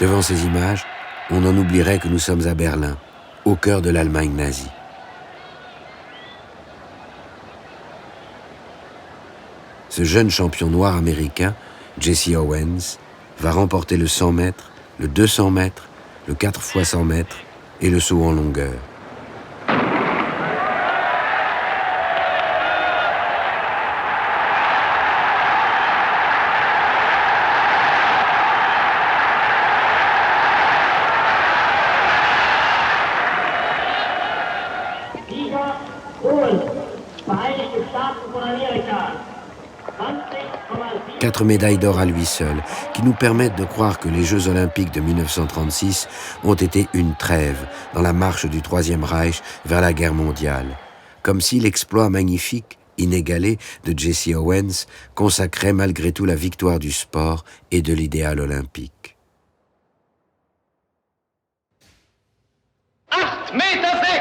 Devant ces images, on en oublierait que nous sommes à Berlin, au cœur de l'Allemagne nazie. Ce jeune champion noir américain, Jesse Owens, va remporter le 100 mètres, le 200 mètres, le 4 x 100 mètres et le saut en longueur. Vereinigte Staaten von Amerika. 4 médailles d'or à lui seul, qui nous permettent de croire que les Jeux Olympiques de 1936 ont été une trêve dans la marche du Troisième Reich vers la guerre mondiale. Comme si l'exploit magnifique, inégalé, de Jesse Owens consacrait malgré tout la victoire du sport et de l'idéal olympique. 8 Meter 6!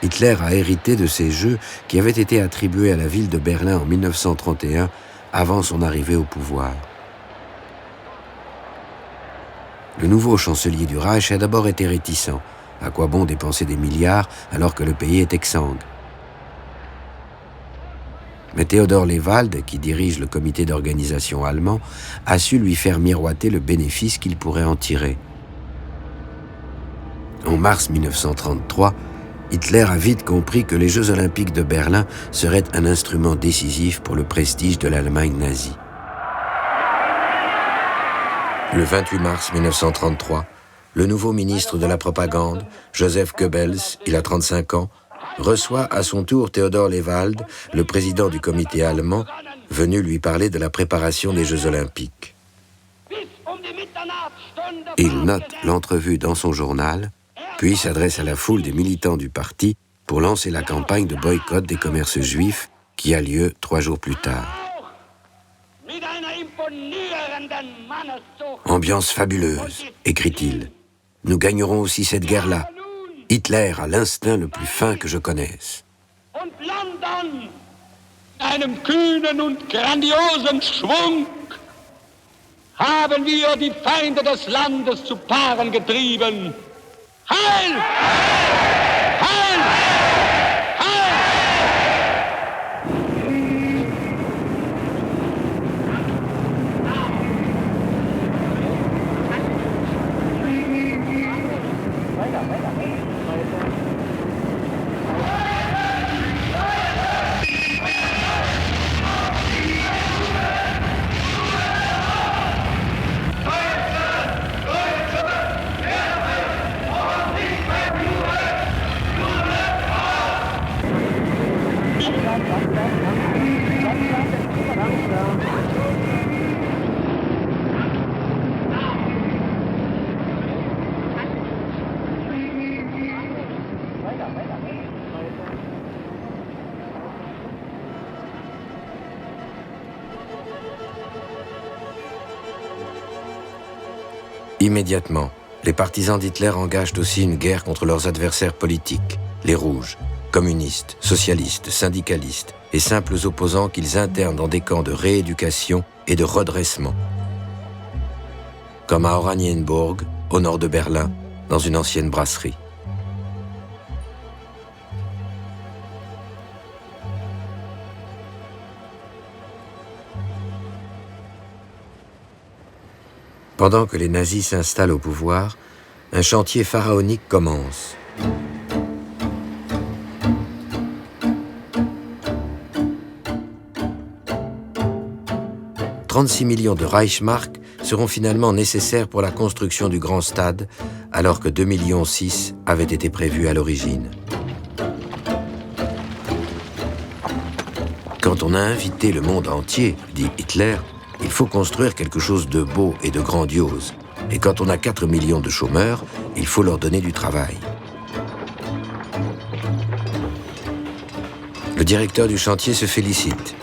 Hitler a hérité de ces Jeux qui avaient été attribués à la ville de Berlin en 1931, avant son arrivée au pouvoir. Le nouveau chancelier du Reich a d'abord été réticent. À quoi bon dépenser des milliards alors que le pays est exsangue? Mais Theodor Lewald, qui dirige le comité d'organisation allemand, a su lui faire miroiter le bénéfice qu'il pourrait en tirer. En mars 1933, Hitler a vite compris que les Jeux Olympiques de Berlin seraient un instrument décisif pour le prestige de l'Allemagne nazie. Le 28 mars 1933, le nouveau ministre de la Propagande, Joseph Goebbels, il a 35 ans, reçoit à son tour Theodor Lewald, le président du comité allemand, venu lui parler de la préparation des Jeux Olympiques. Il note l'entrevue dans son journal, puis s'adresse à la foule des militants du parti pour lancer la campagne de boycott des commerces juifs qui a lieu 3 jours plus tard. Ambiance fabuleuse, écrit-il. Nous gagnerons aussi cette guerre-là. Hitler a l'instinct le plus fin que je connaisse. Einem kühnen und grandiosen Schwung haben wir die Feinde des Landes zu Paaren getrieben. Heil! Heil! Heil! Immédiatement, les partisans d'Hitler engagent aussi une guerre contre leurs adversaires politiques, les Rouges, communistes, socialistes, syndicalistes et simples opposants qu'ils internent dans des camps de rééducation et de redressement. Comme à Oranienburg, au nord de Berlin, dans une ancienne brasserie. Pendant que les nazis s'installent au pouvoir, un chantier pharaonique commence. « 36 millions de Reichsmark seront finalement nécessaires pour la construction du grand stade, alors que 2,6 millions avaient été prévus à l'origine. Quand on a invité le monde entier, dit Hitler, il faut construire quelque chose de beau et de grandiose. Et quand on a 4 millions de chômeurs, il faut leur donner du travail. Le directeur du chantier se félicite.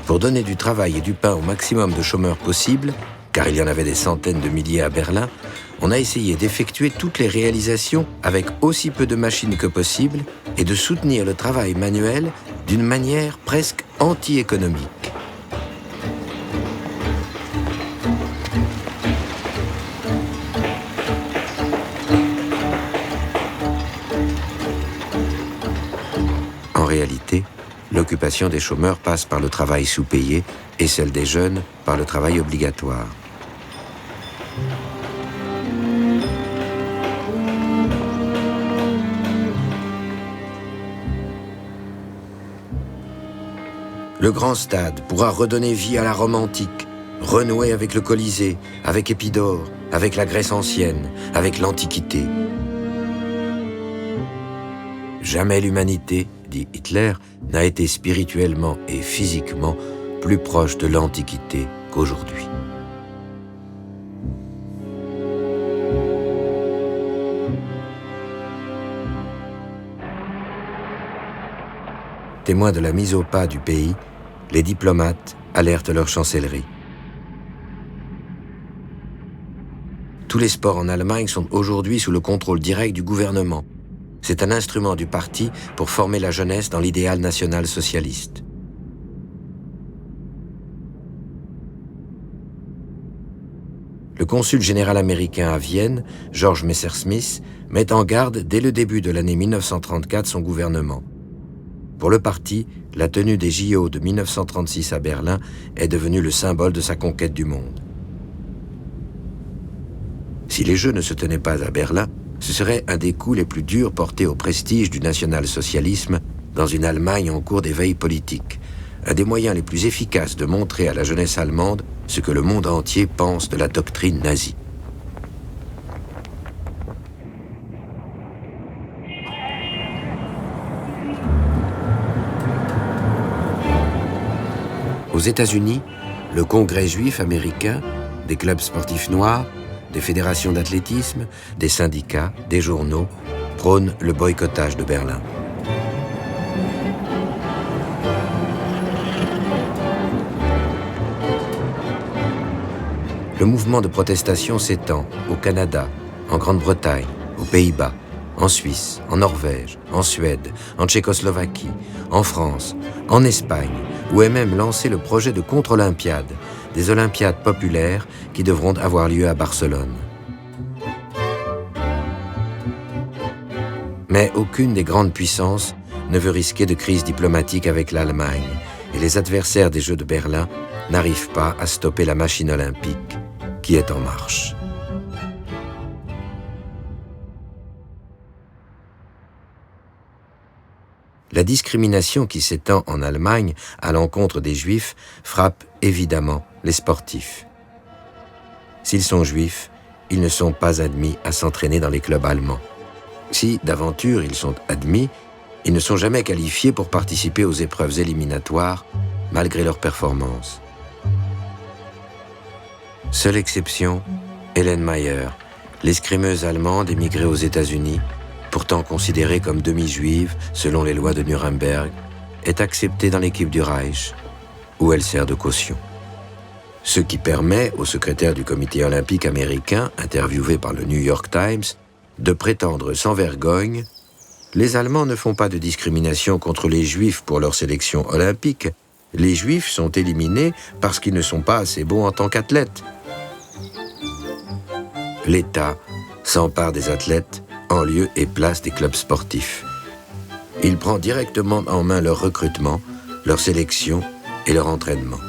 Pour donner du travail et du pain au maximum de chômeurs possible, car il y en avait des centaines de milliers à Berlin, on a essayé d'effectuer toutes les réalisations avec aussi peu de machines que possible et de soutenir le travail manuel d'une manière presque anti-économique. En réalité, l'occupation des chômeurs passe par le travail sous-payé et celle des jeunes par le travail obligatoire. Le grand stade pourra redonner vie à la Rome antique, renouer avec le Colisée, avec Épidore, avec la Grèce ancienne, avec l'Antiquité. Jamais l'humanité, dit Hitler, n'a été spirituellement et physiquement plus proche de l'Antiquité qu'aujourd'hui. Témoins de la mise au pas du pays, les diplomates alertent leur chancellerie. Tous les sports en Allemagne sont aujourd'hui sous le contrôle direct du gouvernement. C'est un instrument du parti pour former la jeunesse dans l'idéal national-socialiste. Le consul général américain à Vienne, George Messersmith, met en garde dès le début de l'année 1934 son gouvernement. Pour le parti, la tenue des JO de 1936 à Berlin est devenue le symbole de sa conquête du monde. Si les Jeux ne se tenaient pas à Berlin, ce serait un des coups les plus durs portés au prestige du national-socialisme dans une Allemagne en cours d'éveil politique, un des moyens les plus efficaces de montrer à la jeunesse allemande ce que le monde entier pense de la doctrine nazie. Aux États-Unis, le Congrès juif américain, des clubs sportifs noirs, des fédérations d'athlétisme, des syndicats, des journaux, prônent le boycottage de Berlin. Le mouvement de protestation s'étend au Canada, en Grande-Bretagne, aux Pays-Bas, en Suisse, en Norvège, en Suède, en Tchécoslovaquie, en France, en Espagne, où est même lancé le projet de contre-olympiade, des Olympiades populaires qui devront avoir lieu à Barcelone. Mais aucune des grandes puissances ne veut risquer de crise diplomatique avec l'Allemagne, et les adversaires des Jeux de Berlin n'arrivent pas à stopper la machine olympique qui est en marche. La discrimination qui s'étend en Allemagne à l'encontre des Juifs frappe évidemment les sportifs. S'ils sont juifs, ils ne sont pas admis à s'entraîner dans les clubs allemands. Si, d'aventure, ils sont admis, ils ne sont jamais qualifiés pour participer aux épreuves éliminatoires, malgré leur performance. Seule exception, Hélène Mayer, l'escrimeuse allemande émigrée aux États-Unis, pourtant considérée comme demi-juive selon les lois de Nuremberg, est acceptée dans l'équipe du Reich, où elle sert de caution. Ce qui permet au secrétaire du comité olympique américain, interviewé par le New York Times, de prétendre sans vergogne « Les Allemands ne font pas de discrimination contre les Juifs pour leur sélection olympique. Les Juifs sont éliminés parce qu'ils ne sont pas assez bons en tant qu'athlètes. » L'État s'empare des athlètes en lieu et place des clubs sportifs. Il prend directement en main leur recrutement, leur sélection et leur entraînement.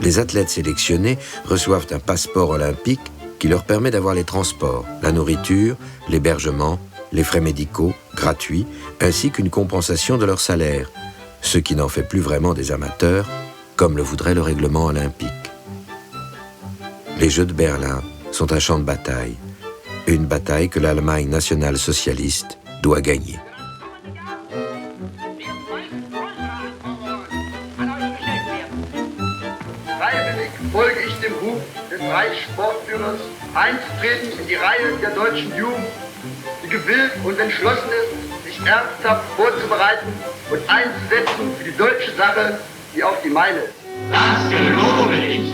Les athlètes sélectionnés reçoivent un passeport olympique qui leur permet d'avoir les transports, la nourriture, l'hébergement, les frais médicaux gratuits, ainsi qu'une compensation de leur salaire, ce qui n'en fait plus vraiment des amateurs, comme le voudrait le règlement olympique. Les Jeux de Berlin sont un champ de bataille, une bataille que l'Allemagne nationale-socialiste doit gagner. Freiwillig folge ich dem Ruf des Reichssportführers, einzutreten in die Reihen der deutschen Jugend, die gewillt und entschlossen ist, sich ernsthaft vorzubereiten und einzusetzen für die deutsche Sache, die auch die meine ist. Das gelobe ich.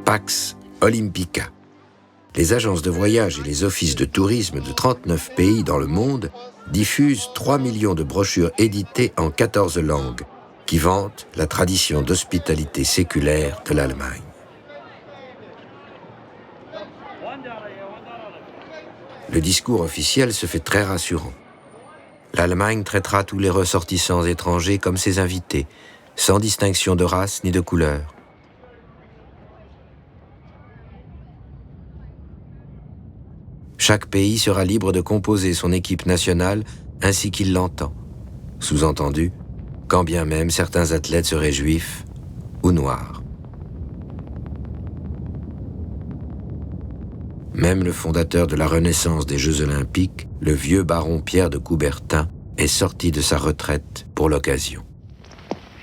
Pax Olympica. Les agences de voyage et les offices de tourisme de 39 pays dans le monde diffusent 3 millions de brochures éditées en 14 langues qui vantent la tradition d'hospitalité séculaire de l'Allemagne. Le discours officiel se fait très rassurant. L'Allemagne traitera tous les ressortissants étrangers comme ses invités, sans distinction de race ni de couleur. Chaque pays sera libre de composer son équipe nationale ainsi qu'il l'entend. Sous-entendu, quand bien même certains athlètes seraient juifs ou noirs. Même le fondateur de la Renaissance des Jeux Olympiques, le vieux baron Pierre de Coubertin, est sorti de sa retraite pour l'occasion.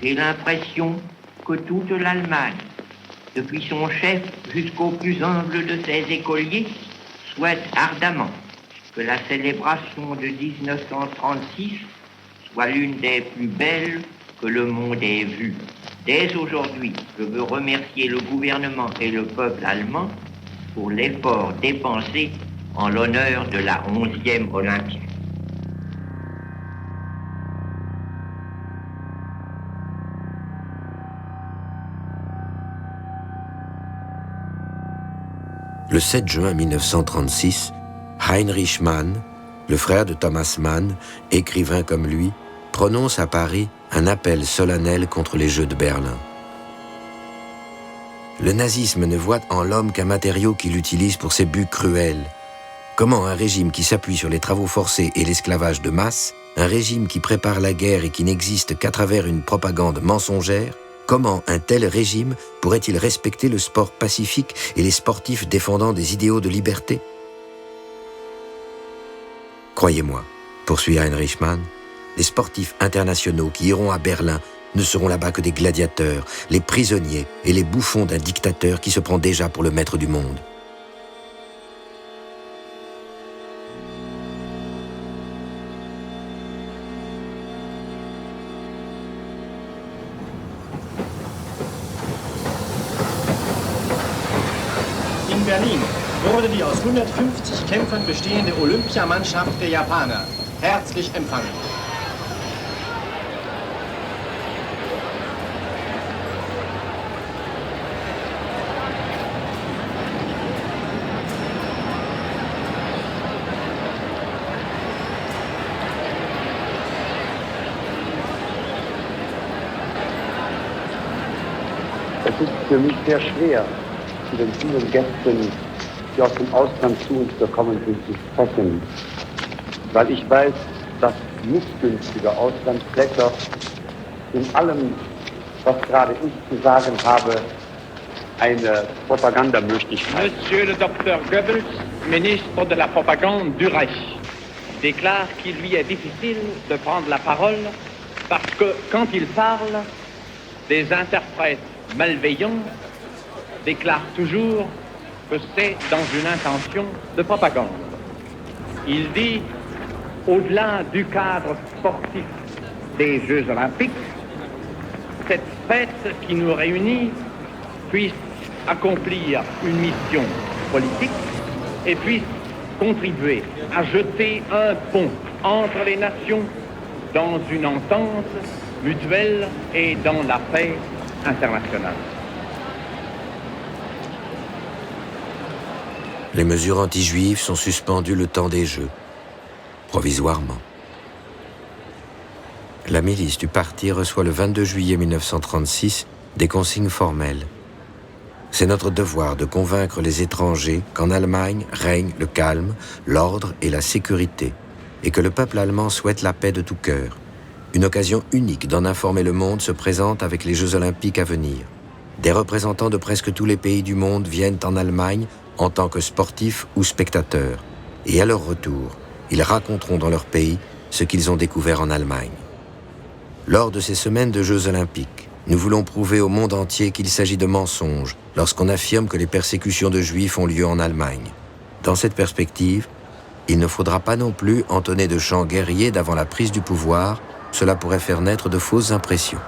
J'ai l'impression que toute l'Allemagne, depuis son chef jusqu'au plus humble de ses écoliers, souhaite ardemment que la célébration de 1936 soit l'une des plus belles que le monde ait vues. Dès aujourd'hui, je veux remercier le gouvernement et le peuple allemand pour l'effort dépensé en l'honneur de la 11e Olympiade. Le 7 juin 1936, Heinrich Mann, le frère de Thomas Mann, écrivain comme lui, prononce à Paris un appel solennel contre les Jeux de Berlin. Le nazisme ne voit en l'homme qu'un matériau qu'il utilise pour ses buts cruels. Comment un régime qui s'appuie sur les travaux forcés et l'esclavage de masse, un régime qui prépare la guerre et qui n'existe qu'à travers une propagande mensongère, comment un tel régime pourrait-il respecter le sport pacifique et les sportifs défendant des idéaux de liberté ? Croyez-moi, poursuit Heinrich Mann, les sportifs internationaux qui iront à Berlin ne seront là-bas que des gladiateurs, les prisonniers et les bouffons d'un dictateur qui se prend déjà pour le maître du monde. In Berlin wurde die aus 150 Kämpfern bestehende Olympiamannschaft der Japaner herzlich empfangen. Es ist für mich sehr schwer, zu den vielen Gästen, die aus dem Ausland zu uns gekommen sind, zu sprechen, weil ich weiß, dass missgünstige Auslandsblätter in allem, was gerade ich zu sagen habe, eine Propagandamöglichkeit. Monsieur le docteur Goebbels, ministre de la propagande du Reich, déclare qu'il lui est difficile de prendre la parole parce que quand il parle, des interprètes malveillants déclarent toujours que c'est dans une intention de propagande. Il dit, au-delà du cadre sportif des Jeux Olympiques, cette fête qui nous réunit puisse accomplir une mission politique et puisse contribuer à jeter un pont entre les nations dans une entente mutuelle et dans la paix internationale. Les mesures anti-juives sont suspendues le temps des Jeux, provisoirement. La milice du parti reçoit le 22 juillet 1936 des consignes formelles. C'est notre devoir de convaincre les étrangers qu'en Allemagne règne le calme, l'ordre et la sécurité, et que le peuple allemand souhaite la paix de tout cœur. Une occasion unique d'en informer le monde se présente avec les Jeux olympiques à venir. Des représentants de presque tous les pays du monde viennent en Allemagne en tant que sportifs ou spectateurs. Et à leur retour, ils raconteront dans leur pays ce qu'ils ont découvert en Allemagne. Lors de ces semaines de Jeux olympiques, nous voulons prouver au monde entier qu'il s'agit de mensonges lorsqu'on affirme que les persécutions de Juifs ont lieu en Allemagne. Dans cette perspective, il ne faudra pas non plus entonner de chants guerriers d'avant la prise du pouvoir, cela pourrait faire naître de fausses impressions.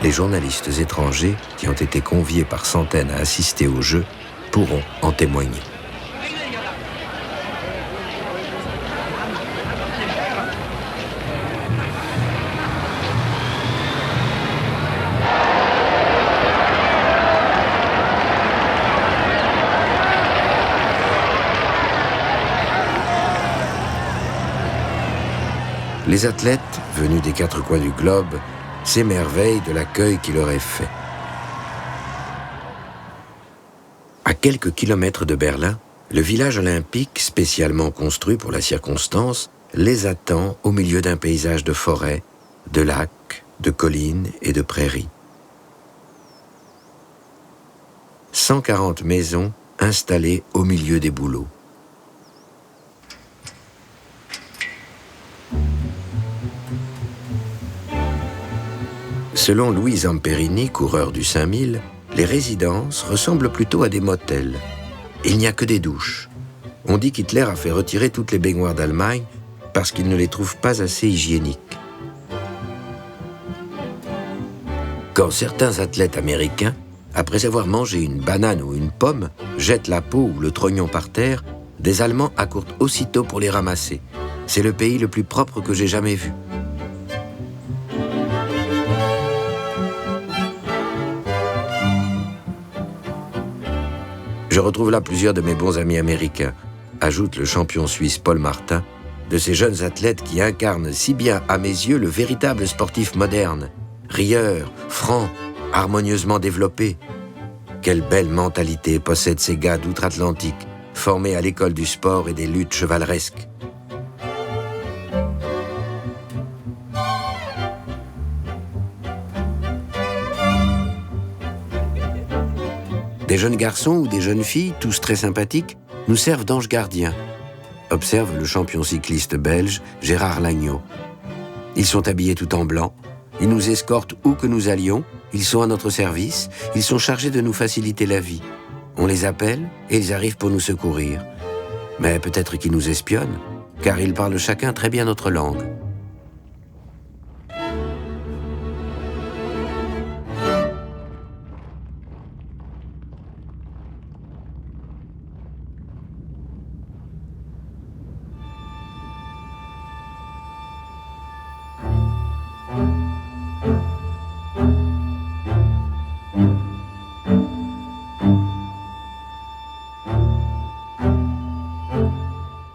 Les journalistes étrangers, qui ont été conviés par centaines à assister aux Jeux, pourront en témoigner. Les athlètes, venus des quatre coins du globe, s'émerveillent de l'accueil qui leur est fait. À quelques kilomètres de Berlin, le village olympique, spécialement construit pour la circonstance, les attend au milieu d'un paysage de forêts, de lacs, de collines et de prairies. 140 maisons installées au milieu des bouleaux. Selon Louis Zamperini, coureur du 5000, les résidences ressemblent plutôt à des motels. Il n'y a que des douches. On dit qu'Hitler a fait retirer toutes les baignoires d'Allemagne parce qu'il ne les trouve pas assez hygiéniques. Quand certains athlètes américains, après avoir mangé une banane ou une pomme, jettent la peau ou le trognon par terre, des Allemands accourent aussitôt pour les ramasser. C'est le pays le plus propre que j'ai jamais vu. Je retrouve là plusieurs de mes bons amis américains, ajoute le champion suisse Paul Martin, de ces jeunes athlètes qui incarnent si bien à mes yeux le véritable sportif moderne, rieur, franc, harmonieusement développé. Quelle belle mentalité possèdent ces gars d'outre-Atlantique, formés à l'école du sport et des luttes chevaleresques. Des jeunes garçons ou des jeunes filles, tous très sympathiques, nous servent d'anges gardiens, observe le champion cycliste belge Gérard Lagneau. Ils sont habillés tout en blanc, ils nous escortent où que nous allions, ils sont à notre service, ils sont chargés de nous faciliter la vie. On les appelle et ils arrivent pour nous secourir. Mais peut-être qu'ils nous espionnent, car ils parlent chacun très bien notre langue.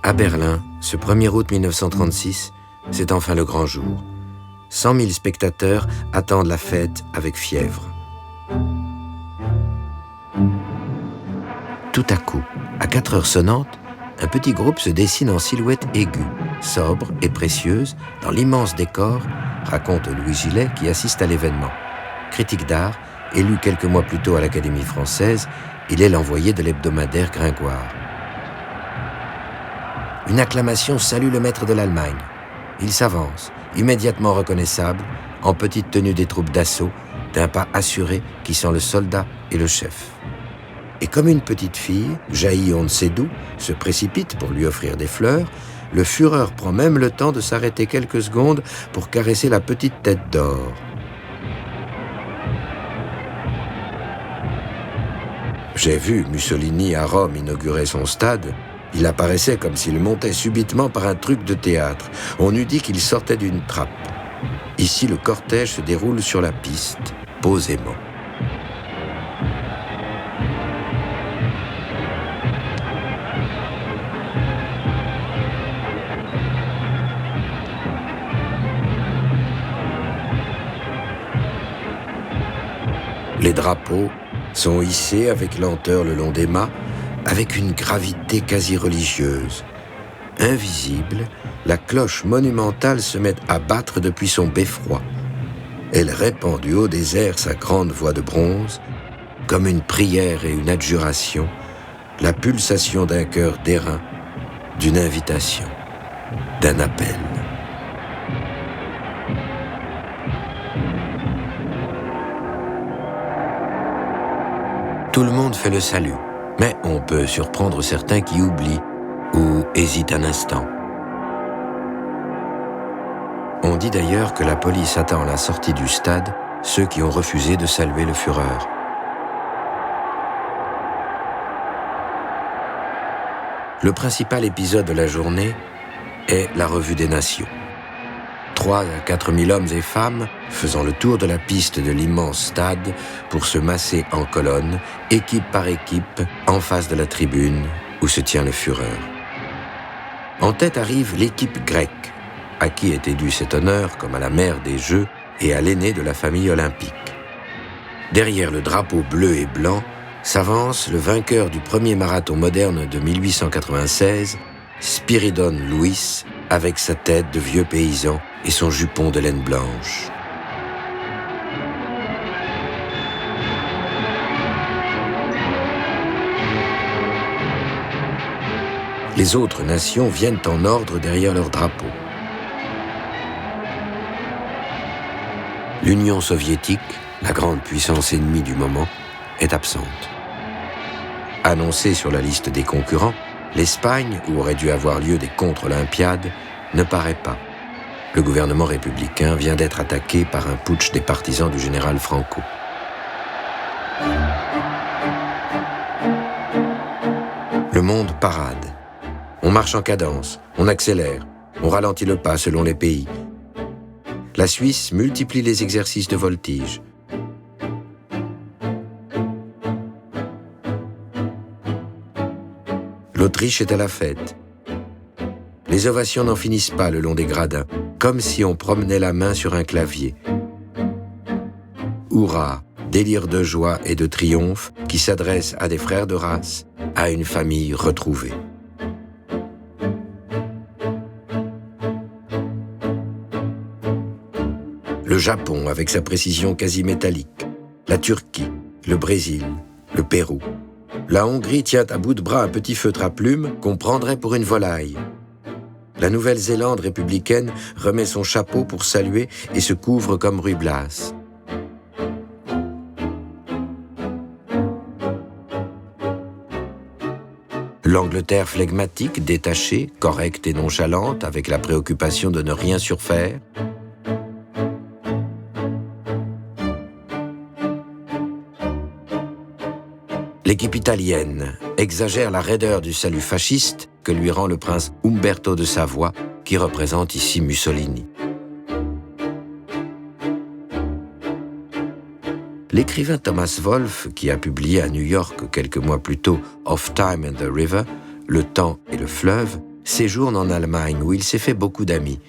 À Berlin, ce 1er août 1936, c'est enfin le grand jour. 100 000 spectateurs attendent la fête avec fièvre. Tout à coup, à 4 heures sonnantes, un petit groupe se dessine en silhouette aiguë, sobre et précieuse, dans l'immense décor, raconte Louis Gillet qui assiste à l'événement. Critique d'art, élu quelques mois plus tôt à l'Académie française, il est l'envoyé de l'hebdomadaire Gringoire. Une acclamation salue le maître de l'Allemagne. Il s'avance, immédiatement reconnaissable, en petite tenue des troupes d'assaut, d'un pas assuré qui sent le soldat et le chef. Et comme une petite fille, jaillie on ne sait d'où, se précipite pour lui offrir des fleurs, le Führer prend même le temps de s'arrêter quelques secondes pour caresser la petite tête d'or. J'ai vu Mussolini à Rome inaugurer son stade. Il apparaissait comme s'il montait subitement par un truc de théâtre. On eût dit qu'il sortait d'une trappe. Ici, le cortège se déroule sur la piste, posément. Les drapeaux sont hissés avec lenteur le long des mâts, avec une gravité quasi religieuse. Invisible, la cloche monumentale se met à battre depuis son beffroi. Elle répand du haut des airs sa grande voix de bronze, comme une prière et une adjuration, la pulsation d'un cœur d'airain, d'une invitation, d'un appel. Tout le monde fait le salut, mais on peut surprendre certains qui oublient ou hésitent un instant. On dit d'ailleurs que la police attend à la sortie du stade ceux qui ont refusé de saluer le Führer. Le principal épisode de la journée est la revue des nations. 3 à 4 000 hommes et femmes faisant le tour de la piste de l'immense stade pour se masser en colonne, équipe par équipe, en face de la tribune où se tient le Führer. En tête arrive l'équipe grecque, à qui était dû cet honneur comme à la mère des Jeux et à l'aîné de la famille olympique. Derrière le drapeau bleu et blanc s'avance le vainqueur du premier marathon moderne de 1896, Spiridon Louis, avec sa tête de vieux paysan et son jupon de laine blanche. Les autres nations viennent en ordre derrière leur drapeau. L'Union soviétique, la grande puissance ennemie du moment, est absente. Annoncée sur la liste des concurrents, l'Espagne, où aurait dû avoir lieu des contre-olympiades, ne paraît pas. Le gouvernement républicain vient d'être attaqué par un putsch des partisans du général Franco. Le monde parade. On marche en cadence, on accélère, on ralentit le pas selon les pays. La Suisse multiplie les exercices de voltige. L'Autriche est à la fête. Les ovations n'en finissent pas le long des gradins, comme si on promenait la main sur un clavier. Hurrah, délire de joie et de triomphe qui s'adresse à des frères de race, à une famille retrouvée. Le Japon avec sa précision quasi métallique, la Turquie, le Brésil, le Pérou. La Hongrie tient à bout de bras un petit feutre à plumes qu'on prendrait pour une volaille. La Nouvelle-Zélande républicaine remet son chapeau pour saluer et se couvre comme Ruy Blas. L'Angleterre flegmatique, détachée, correcte et nonchalante, avec la préoccupation de ne rien surfaire. L'équipe italienne exagère la raideur du salut fasciste que lui rend le prince Umberto de Savoie, qui représente ici Mussolini. L'écrivain Thomas Wolfe, qui a publié à New York quelques mois plus tôt Of Time and the River, Le temps et le fleuve, séjourne en Allemagne où il s'est fait beaucoup d'amis.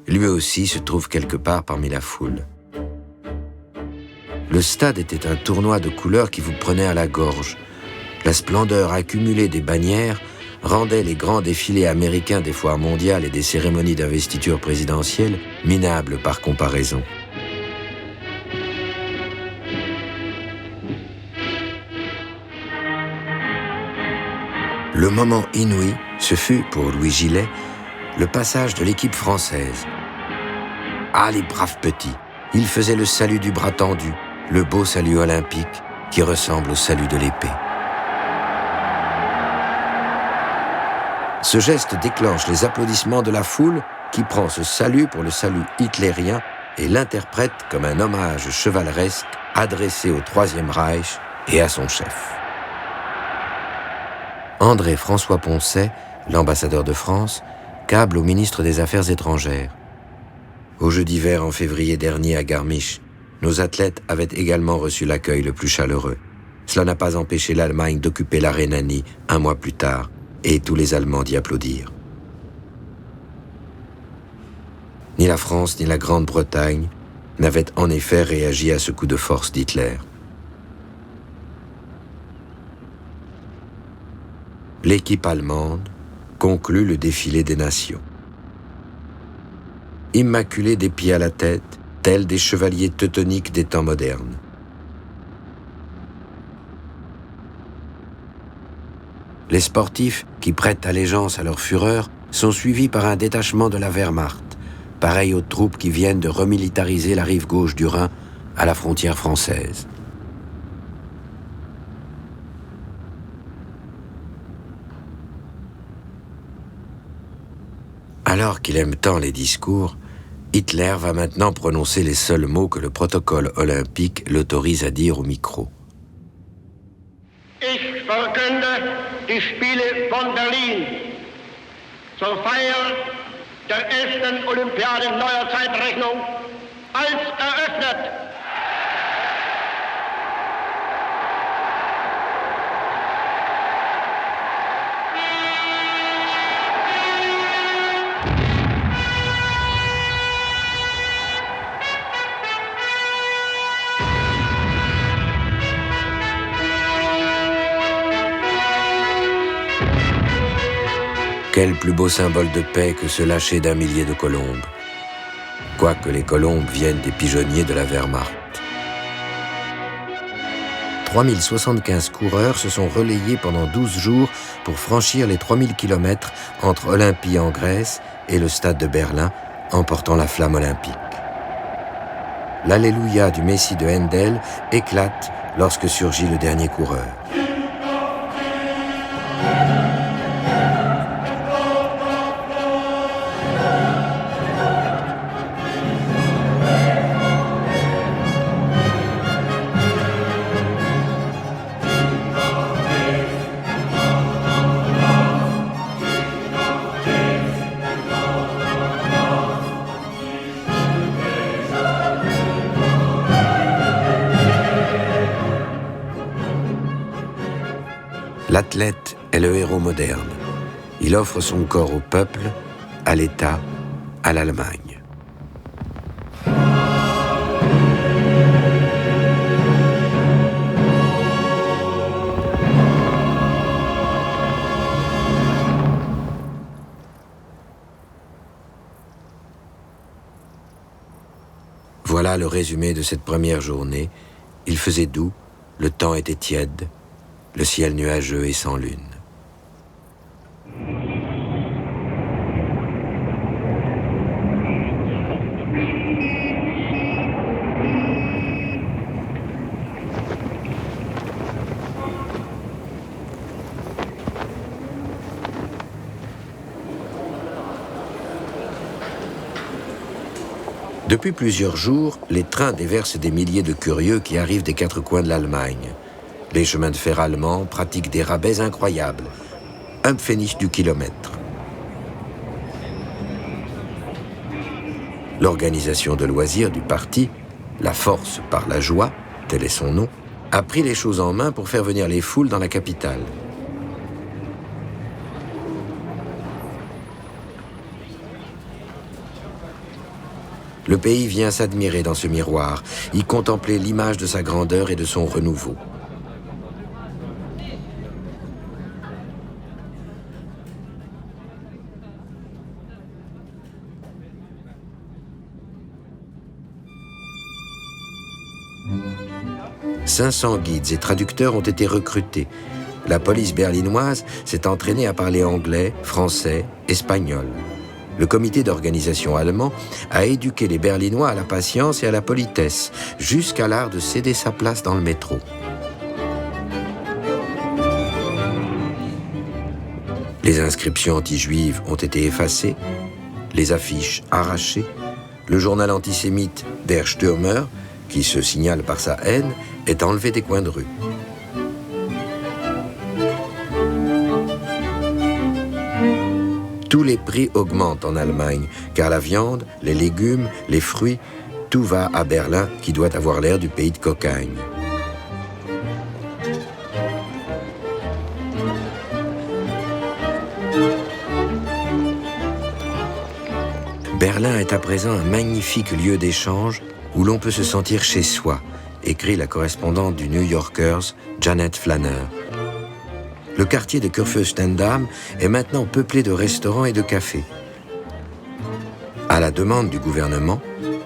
Lui aussi se trouve quelque part parmi la foule. Le stade était un tournoi de couleurs qui vous prenait à la gorge. La splendeur accumulée des bannières rendait les grands défilés américains des foires mondiales et des cérémonies d'investiture présidentielle minables par comparaison. Le moment inouï, ce fut, pour Louis Gillet, le passage de l'équipe française. Ah, les braves petits! Ils faisaient le salut du bras tendu, le beau salut olympique qui ressemble au salut de l'épée. Ce geste déclenche les applaudissements de la foule qui prend ce salut pour le salut hitlérien et l'interprète comme un hommage chevaleresque adressé au Troisième Reich et à son chef. André-François Poncet, l'ambassadeur de France, câble au ministre des Affaires étrangères. Au jeu d'hiver en février dernier à Garmisch, nos athlètes avaient également reçu l'accueil le plus chaleureux. Cela n'a pas empêché l'Allemagne d'occuper la Rhénanie un mois plus tard, et tous les Allemands d'y applaudir. Ni la France ni la Grande-Bretagne n'avaient en effet réagi à ce coup de force d'Hitler. L'équipe allemande conclut le défilé des nations. Immaculés des pieds à la tête, tels des chevaliers teutoniques des temps modernes. Les sportifs qui prêtent allégeance à leur fureur sont suivis par un détachement de la Wehrmacht, pareil aux troupes qui viennent de remilitariser la rive gauche du Rhin à la frontière française. Alors qu'il aime tant les discours, Hitler va maintenant prononcer les seuls mots que le protocole olympique l'autorise à dire au micro. Ich verkünde die Spiele von Berlin zur Feier der 11. Olympiade neuer Zeitrechnung als eröffnet. Quel plus beau symbole de paix que ce lâcher d'un millier de colombes. Quoique les colombes viennent des pigeonniers de la Wehrmacht. 3075 coureurs se sont relayés pendant 12 jours pour franchir les 3000 km entre Olympie en Grèce et le stade de Berlin, emportant la flamme olympique. L'Alléluia du Messie de Handel éclate lorsque surgit le dernier coureur. L'athlète est le héros moderne. Il offre son corps au peuple, à l'État, à l'Allemagne. Voilà le résumé de cette première journée. Il faisait doux, le temps était tiède, le ciel nuageux et sans lune. Depuis plusieurs jours, les trains déversent des milliers de curieux qui arrivent des quatre coins de l'Allemagne. Les chemins de fer allemands pratiquent des rabais incroyables, un pfennig du kilomètre. L'organisation de loisirs du parti, la force par la joie, tel est son nom, a pris les choses en main pour faire venir les foules dans la capitale. Le pays vient s'admirer dans ce miroir, y contempler l'image de sa grandeur et de son renouveau. « 500 guides et traducteurs ont été recrutés. La police berlinoise s'est entraînée à parler anglais, français, espagnol. le comité d'organisation allemand a éduqué les Berlinois à la patience et à la politesse, jusqu'à l'art de céder sa place dans le métro. Les inscriptions anti-juives ont été effacées, les affiches arrachées, le journal antisémite Der Stürmer, qui se signale par sa haine, est enlevé des coins de rue. Tous les prix augmentent en Allemagne, car la viande, les légumes, les fruits, tout va à Berlin qui doit avoir l'air du pays de cocagne. Berlin est à présent un magnifique lieu d'échange où l'on peut se sentir chez soi, écrit la correspondante du New Yorkers, Janet Flanner. Le quartier de Kurfürstendamm est maintenant peuplé de restaurants et de cafés. À la demande du gouvernement,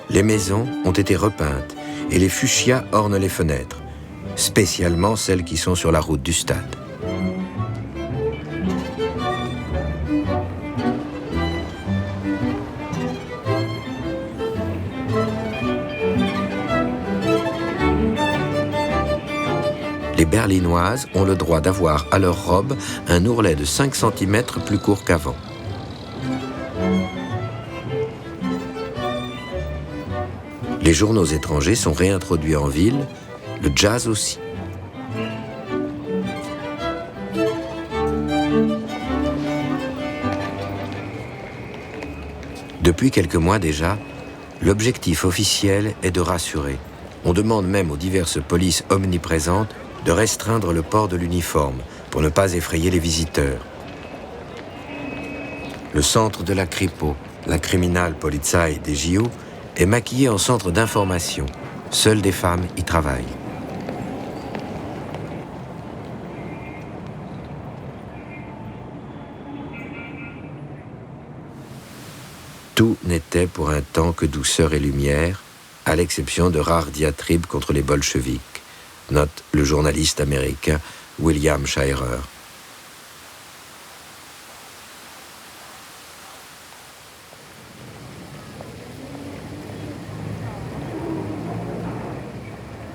les maisons ont été repeintes et les fuchsias ornent les fenêtres, spécialement celles qui sont sur la route du stade. Les Berlinoises ont le droit d'avoir à leur robe un ourlet de 5 cm plus court qu'avant. Les journaux étrangers sont réintroduits en ville, le jazz aussi. Depuis quelques mois déjà, l'objectif officiel est de rassurer. On demande même aux diverses polices omniprésentes de restreindre le port de l'uniforme pour ne pas effrayer les visiteurs. Le centre de la Kripo, la Kriminalpolizei des JO, est maquillé en centre d'information. Seules des femmes y travaillent. Tout n'était pour un temps que douceur et lumière, à l'exception de rares diatribes contre les bolcheviks, note le journaliste américain William Shirer.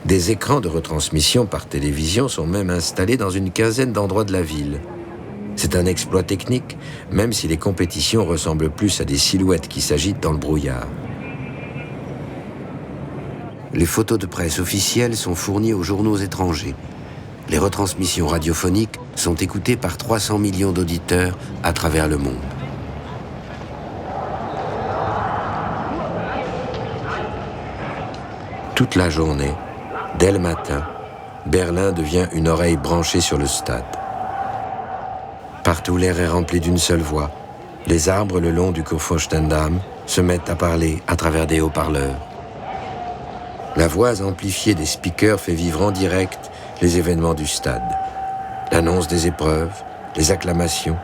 Des écrans de retransmission par télévision sont même installés dans une quinzaine d'endroits de la ville. C'est un exploit technique, même si les compétitions ressemblent plus à des silhouettes qui s'agitent dans le brouillard. Les photos de presse officielles sont fournies aux journaux étrangers. Les retransmissions radiophoniques sont écoutées par 300 millions d'auditeurs à travers le monde. Toute la journée, dès le matin, Berlin devient une oreille branchée sur le stade. Partout, l'air est rempli d'une seule voix. Les arbres le long du Kurfürstendamm se mettent à parler à travers des haut-parleurs. La voix amplifiée des speakers fait vivre en direct les événements du stade. L'annonce des épreuves, les acclamations,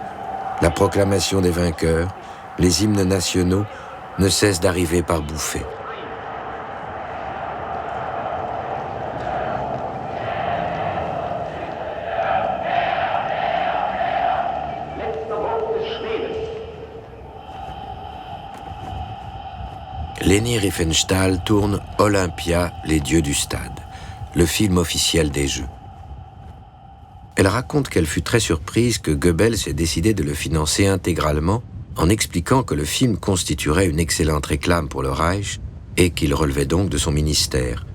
la proclamation des vainqueurs, les hymnes nationaux ne cessent d'arriver par bouffées. Leni Riefenstahl tourne Olympia, les dieux du stade, le film officiel des Jeux. Elle raconte qu'elle fut très surprise que Goebbels ait décidé de le financer intégralement en expliquant que le film constituerait une excellente réclame pour le Reich et qu'il relevait donc de son ministère.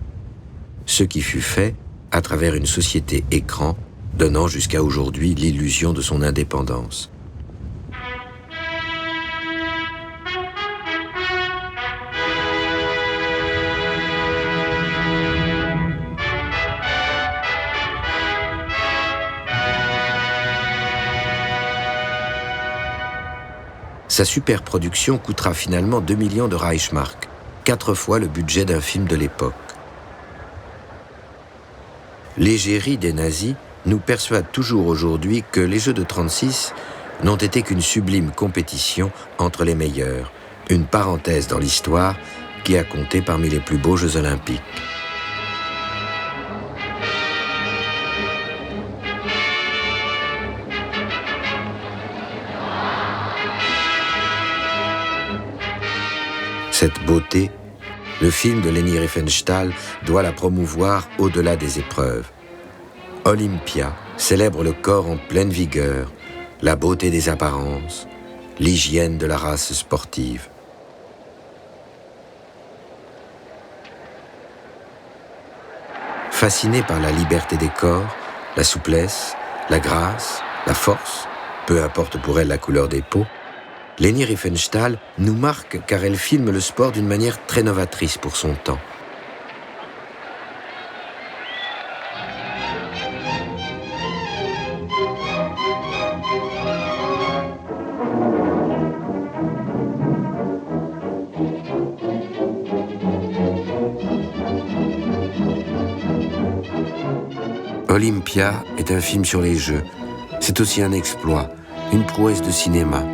Ce qui fut fait à travers une société écran donnant jusqu'à aujourd'hui l'illusion de son indépendance. Sa superproduction coûtera finalement 2 millions de Reichsmark, 4 fois le budget d'un film de l'époque. L'égérie des nazis nous persuade toujours aujourd'hui que les Jeux de 1936 n'ont été qu'une sublime compétition entre les meilleurs, une parenthèse dans l'histoire qui a compté parmi les plus beaux Jeux olympiques. Cette beauté, le film de Leni Riefenstahl doit la promouvoir au-delà des épreuves. Olympia célèbre le corps en pleine vigueur, la beauté des apparences, l'hygiène de la race sportive. Fascinée par la liberté des corps, la souplesse, la grâce, la force, peu importe pour elle la couleur des peaux, Leni Riefenstahl nous marque car elle filme le sport d'une manière très novatrice pour son temps. Olympia est un film sur les Jeux. C'est aussi un exploit, une prouesse de cinéma.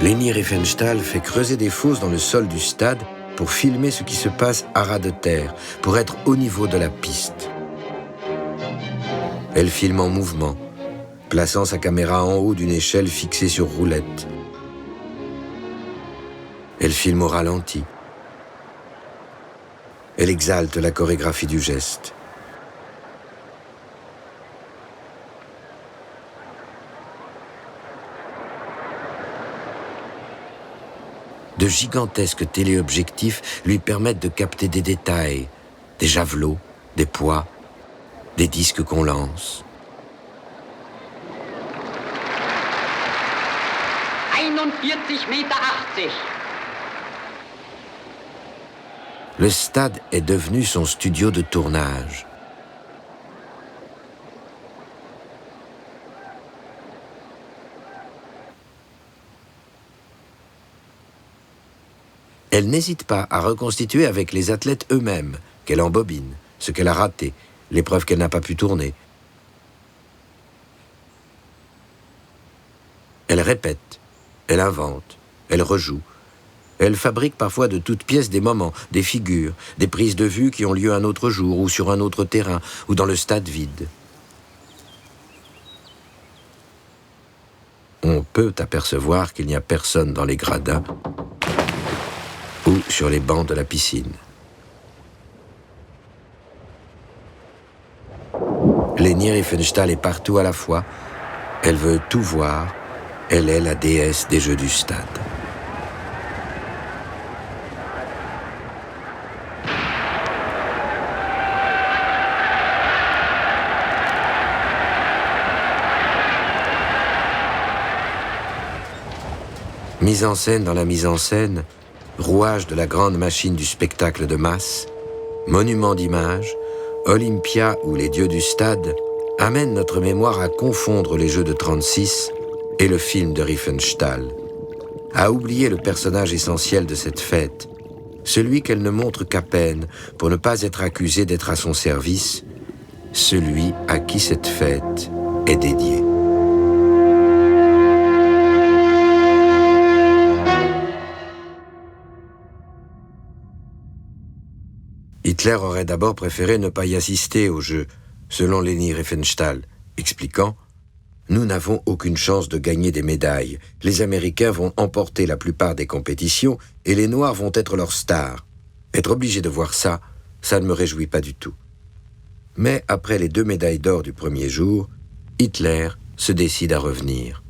Leni Riefenstahl fait creuser des fosses dans le sol du stade pour filmer ce qui se passe à ras de terre, pour être au niveau de la piste. Elle filme en mouvement, plaçant sa caméra en haut d'une échelle fixée sur roulette. Elle filme au ralenti. Elle exalte la chorégraphie du geste. De gigantesques téléobjectifs lui permettent de capter des détails, des javelots, des poids, des disques qu'on lance. 41,80 Meter. Le stade est devenu son studio de tournage. Elle n'hésite pas à reconstituer avec les athlètes eux-mêmes, qu'elle embobine, ce qu'elle a raté, l'épreuve qu'elle n'a pas pu tourner. Elle répète, elle invente, elle rejoue. Elle fabrique parfois de toutes pièces des moments, des figures, des prises de vue qui ont lieu un autre jour ou sur un autre terrain ou dans le stade vide. On peut apercevoir qu'il n'y a personne dans les gradins ou sur les bancs de la piscine. Leni Riefenstahl est partout à la fois. Elle veut tout voir. Elle est la déesse des Jeux du stade. Mise en scène dans la mise en scène, rouage de la grande machine du spectacle de masse, monument d'images, Olympia ou les dieux du stade amènent notre mémoire à confondre les Jeux de 36 et le film de Riefenstahl, à oublier le personnage essentiel de cette fête, celui qu'elle ne montre qu'à peine pour ne pas être accusée d'être à son service, celui à qui cette fête est dédiée. Hitler aurait d'abord préféré ne pas y assister aux Jeux, selon Leni Riefenstahl, expliquant « Nous n'avons aucune chance de gagner des médailles. Les Américains vont emporter la plupart des compétitions et les Noirs vont être leurs stars. Être obligé de voir ça, ça ne me réjouit pas du tout. » Mais après les 2 médailles d'or du premier jour, Hitler se décide à revenir.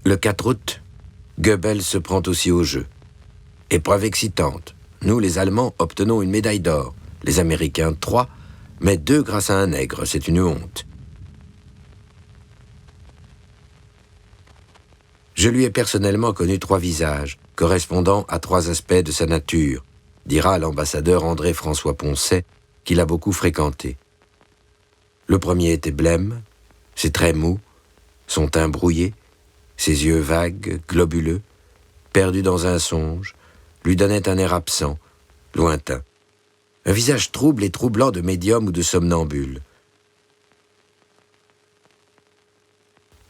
Le 4 août, Goebbels se prend aussi aux Jeux. Épreuve excitante. Nous, les Allemands, obtenons une médaille d'or. Les Américains, 3, mais 2 grâce à un nègre, c'est une honte. Je lui ai personnellement connu 3 visages, correspondant à 3 aspects de sa nature, dira l'ambassadeur André-François Poncet, qui l'a beaucoup fréquenté. Le premier était blême, ses traits mous, son teint brouillé, ses yeux vagues, globuleux, perdus dans un songe, lui donnait un air absent, lointain. Un visage trouble et troublant de médium ou de somnambule.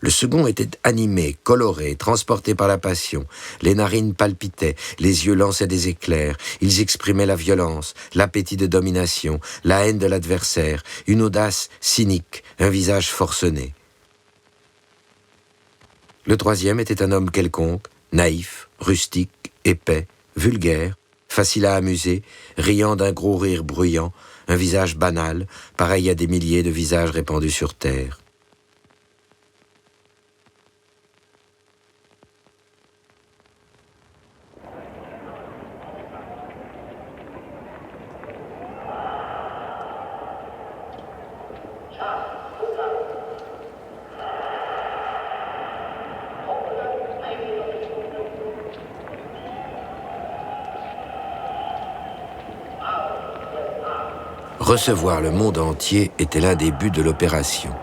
Le second était animé, coloré, transporté par la passion. Les narines palpitaient, les yeux lançaient des éclairs. Ils exprimaient la violence, l'appétit de domination, la haine de l'adversaire, une audace cynique, un visage forcené. Le troisième était un homme quelconque, naïf, rustique, épais, vulgaire, facile à amuser, riant d'un gros rire bruyant, un visage banal, pareil à des milliers de visages répandus sur terre. Recevoir le monde entier était l'un des buts de l'opération.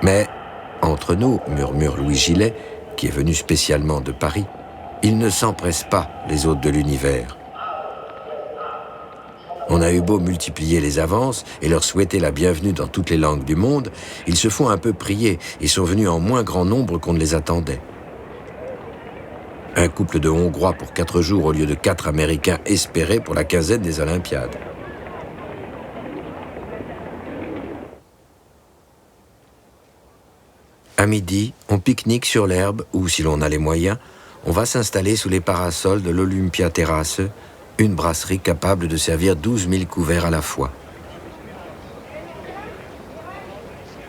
Mais, entre nous, murmure Louis Gillet, qui est venu spécialement de Paris, ils ne s'empressent pas, les hôtes de l'univers. On a eu beau multiplier les avances et leur souhaiter la bienvenue dans toutes les langues du monde, ils se font un peu prier et sont venus en moins grand nombre qu'on ne les attendait. Un couple de Hongrois pour 4 jours au lieu de 4 Américains espérés pour la quinzaine des Olympiades. À midi, on pique-nique sur l'herbe ou, si l'on a les moyens, on va s'installer sous les parasols de l'Olympia Terrasse, une brasserie capable de servir 12 000 couverts à la fois.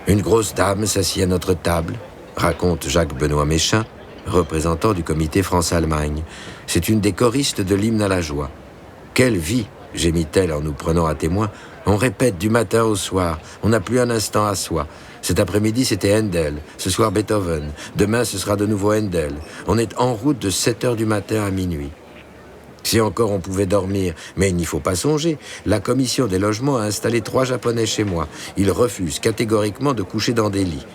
Une grosse dame s'assied à notre table, raconte Jacques-Benoît Méchain, représentant du comité France-Allemagne. C'est une des choristes de l'hymne à la joie. « Quelle vie !» gémit-elle en nous prenant à témoin. « On répète du matin au soir, on n'a plus un instant à soi. Cet après-midi, c'était Handel, ce soir Beethoven, demain ce sera de nouveau Handel. On est en route de 7 heures du matin à minuit. » Si encore on pouvait dormir, mais il n'y faut pas songer. La commission des logements a installé 3 Japonais chez moi. Ils refusent catégoriquement de coucher dans des lits.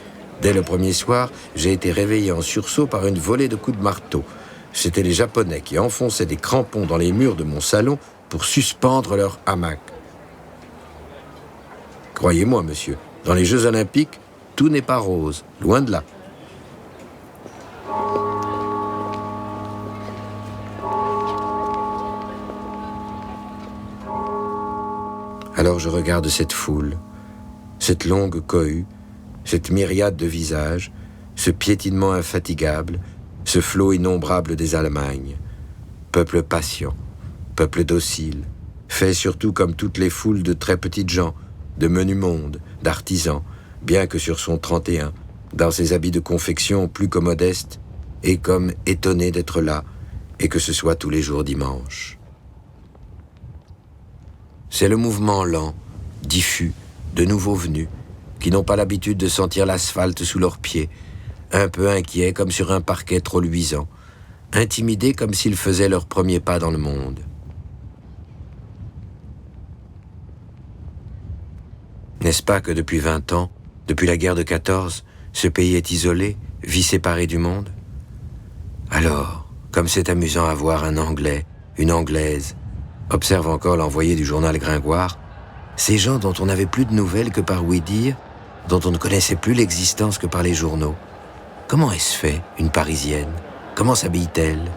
Dès le premier soir, j'ai été réveillé en sursaut par une volée de coups de marteau. C'étaient les Japonais qui enfonçaient des crampons dans les murs de mon salon pour suspendre leur hamac. Croyez-moi, monsieur, dans les Jeux Olympiques, tout n'est pas rose, loin de là. Alors je regarde cette foule, cette longue cohue, cette myriade de visages, ce piétinement infatigable, ce flot innombrable des Allemagnes. Peuple patient, peuple docile, fait surtout comme toutes les foules de très petites gens, de menu monde, d'artisans, bien que sur son 31, dans ses habits de confection plus que modestes, et comme étonné d'être là, et que ce soit tous les jours dimanche. C'est le mouvement lent, diffus, de nouveaux venus, qui n'ont pas l'habitude de sentir l'asphalte sous leurs pieds, un peu inquiets comme sur un parquet trop luisant, intimidés comme s'ils faisaient leur premier pas dans le monde. N'est-ce pas que depuis 20 ans, depuis la guerre de 14, ce pays est isolé, vit séparé du monde? Alors, comme c'est amusant à voir un Anglais, une Anglaise, observe encore l'envoyé du journal Gringoire, ces gens dont on n'avait plus de nouvelles que par ouï-dire, dont on ne connaissait plus l'existence que par les journaux. Comment est-ce fait, une Parisienne? Comment s'habille-t-elle?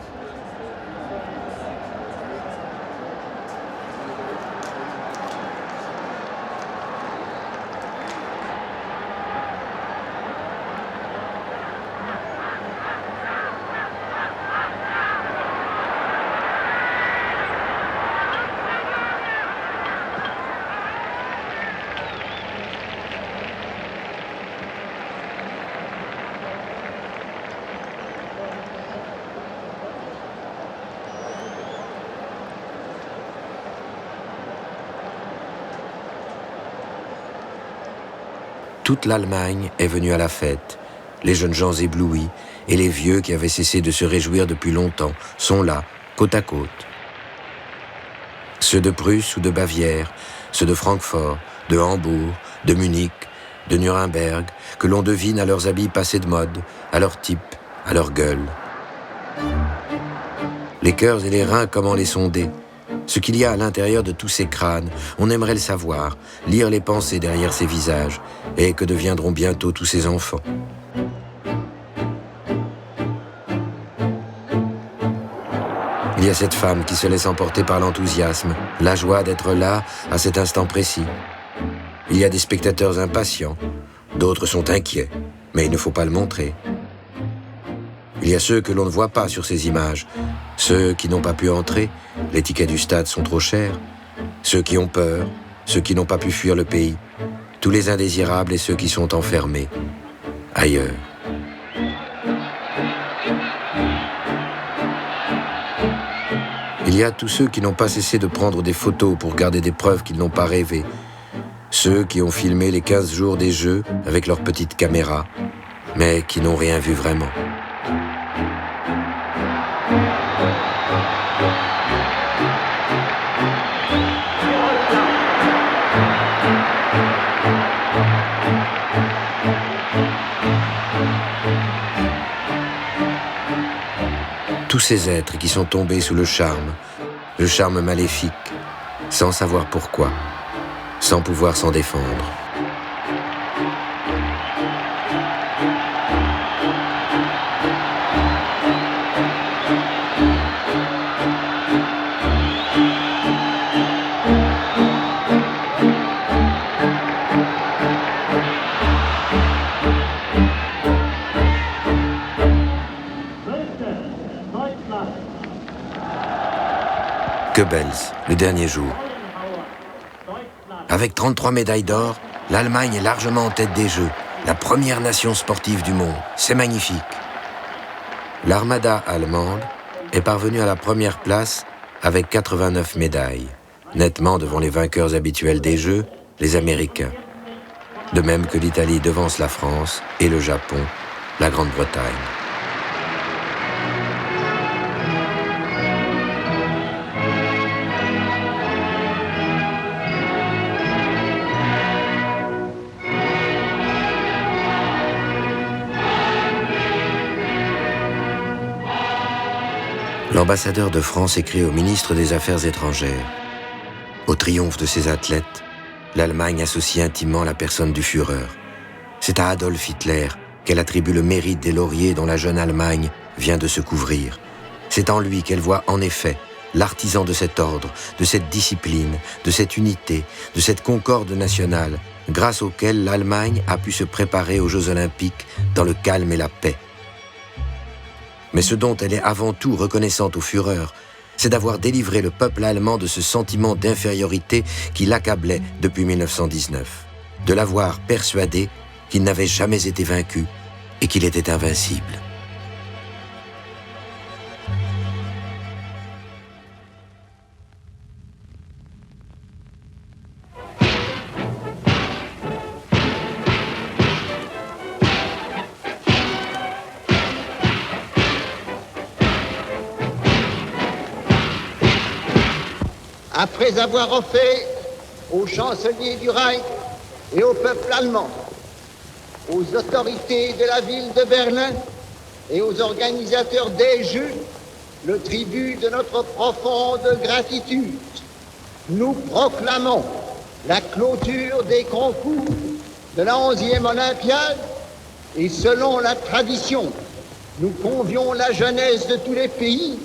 Toute l'Allemagne est venue à la fête. Les jeunes gens éblouis et les vieux qui avaient cessé de se réjouir depuis longtemps sont là, côte à côte. Ceux de Prusse ou de Bavière, ceux de Francfort, de Hambourg, de Munich, de Nuremberg, que l'on devine à leurs habits passés de mode, à leur type, à leur gueule. Les cœurs et les reins, comment les sonder? Ce qu'il y a à l'intérieur de tous ces crânes, on aimerait le savoir, lire les pensées derrière ces visages, et que deviendront bientôt tous ces enfants. Il y a cette femme qui se laisse emporter par l'enthousiasme, la joie d'être là à cet instant précis. Il y a des spectateurs impatients, d'autres sont inquiets, mais il ne faut pas le montrer. Il y a ceux que l'on ne voit pas sur ces images, ceux qui n'ont pas pu entrer, les tickets du stade sont trop chers, ceux qui ont peur, ceux qui n'ont pas pu fuir le pays, tous les indésirables et ceux qui sont enfermés, ailleurs. Il y a tous ceux qui n'ont pas cessé de prendre des photos pour garder des preuves qu'ils n'ont pas rêvé, ceux qui ont filmé les 15 jours des Jeux avec leur petite caméra, mais qui n'ont rien vu vraiment. Tous ces êtres qui sont tombés sous le charme maléfique, sans savoir pourquoi, sans pouvoir s'en défendre. Goebbels, le dernier jour. Avec 33 médailles d'or, l'Allemagne est largement en tête des Jeux, la première nation sportive du monde. C'est magnifique. L'armada allemande est parvenue à la première place avec 89 médailles, nettement devant les vainqueurs habituels des Jeux, les Américains. De même que l'Italie devance la France et le Japon, la Grande-Bretagne. L'ambassadeur de France écrit au ministre des Affaires étrangères. Au triomphe de ses athlètes, l'Allemagne associe intimement la personne du Führer. C'est à Adolf Hitler qu'elle attribue le mérite des lauriers dont la jeune Allemagne vient de se couvrir. C'est en lui qu'elle voit en effet l'artisan de cet ordre, de cette discipline, de cette unité, de cette concorde nationale, grâce auquel l'Allemagne a pu se préparer aux Jeux Olympiques dans le calme et la paix. Mais ce dont elle est avant tout reconnaissante au Führer, c'est d'avoir délivré le peuple allemand de ce sentiment d'infériorité qui l'accablait depuis 1919, de l'avoir persuadé qu'il n'avait jamais été vaincu et qu'il était invincible. Après avoir offert au chancelier du Reich et au peuple allemand, aux autorités de la ville de Berlin et aux organisateurs des Jeux, le tribut de notre profonde gratitude, nous proclamons la clôture des concours de la 11e Olympiade et selon la tradition, nous convions la jeunesse de tous les pays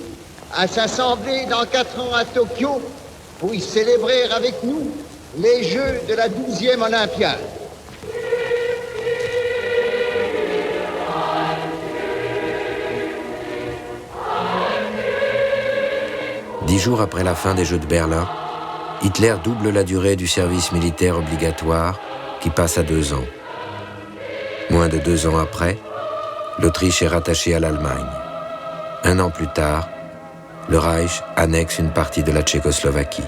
à s'assembler dans 4 ans à Tokyo pour y célébrer avec nous les Jeux de la 12e Olympiade. Dix jours après la fin des Jeux de Berlin, Hitler double la durée du service militaire obligatoire qui passe à 2 ans. Moins de 2 ans après, l'Autriche est rattachée à l'Allemagne. 1 an plus tard, le Reich annexe une partie de la Tchécoslovaquie.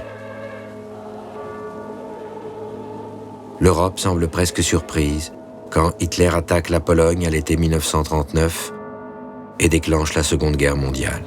L'Europe semble presque surprise quand Hitler attaque la Pologne à l'été 1939 et déclenche la Seconde Guerre mondiale.